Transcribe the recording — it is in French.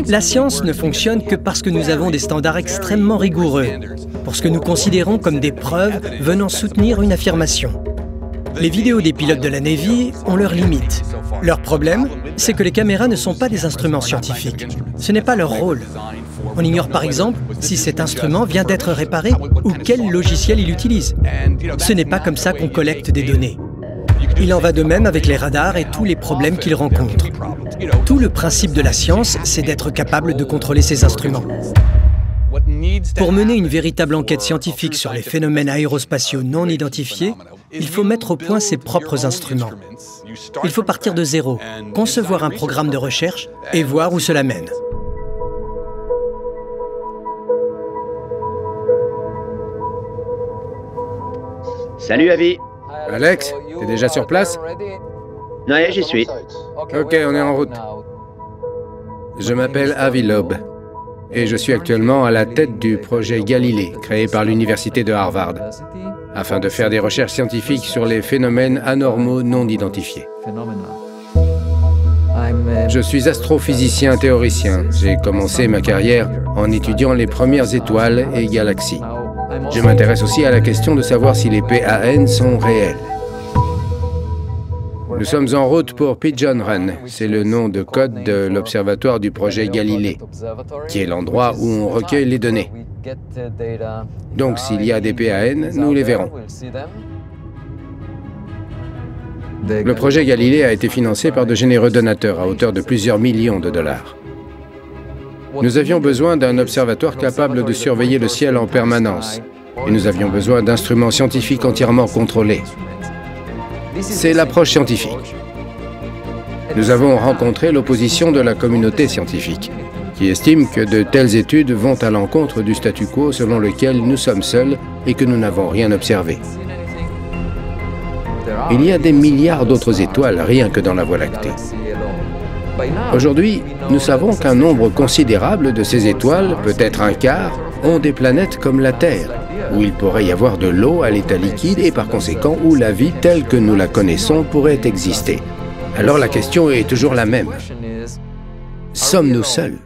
La science ne fonctionne que parce que nous avons des standards extrêmement rigoureux, pour ce que nous considérons comme des preuves venant soutenir une affirmation. Les vidéos des pilotes de la Navy ont leurs limites. Leur problème, c'est que les caméras ne sont pas des instruments scientifiques. Ce n'est pas leur rôle. On ignore par exemple si cet instrument vient d'être réparé ou quel logiciel il utilise. Ce n'est pas comme ça qu'on collecte des données. Il en va de même avec les radars et tous les problèmes qu'ils rencontrent. Tout le principe de la science, c'est d'être capable de contrôler ces instruments. Pour mener une véritable enquête scientifique sur les phénomènes aérospatiaux non identifiés, il faut mettre au point ses propres instruments. Il faut partir de zéro, concevoir un programme de recherche et voir où cela mène. Salut Avi. Alex, t'es déjà sur place? Ouais, j'y suis. Ok, on est en route. Je m'appelle Avi Loeb et je suis actuellement à la tête du projet Galilée, créé par l'université de Harvard, afin de faire des recherches scientifiques sur les phénomènes anormaux non identifiés. Je suis astrophysicien théoricien. J'ai commencé ma carrière en étudiant les premières étoiles et galaxies. Je m'intéresse aussi à la question de savoir si les PAN sont réels. Nous sommes en route pour Pigeon Run. C'est le nom de code de l'observatoire du projet Galilée, qui est l'endroit où on recueille les données. Donc, s'il y a des PAN, nous les verrons. Le projet Galilée a été financé par de généreux donateurs à hauteur de plusieurs millions de dollars. Nous avions besoin d'un observatoire capable de surveiller le ciel en permanence. Et nous avions besoin d'instruments scientifiques entièrement contrôlés. C'est l'approche scientifique. Nous avons rencontré l'opposition de la communauté scientifique, qui estime que de telles études vont à l'encontre du statu quo selon lequel nous sommes seuls et que nous n'avons rien observé. Il y a des milliards d'autres étoiles rien que dans la Voie lactée. Aujourd'hui, nous savons qu'un nombre considérable de ces étoiles, peut-être un quart, ont des planètes comme la Terre, où il pourrait y avoir de l'eau à l'état liquide et par conséquent où la vie telle que nous la connaissons pourrait exister. Alors la question est toujours la même. Sommes-nous seuls ?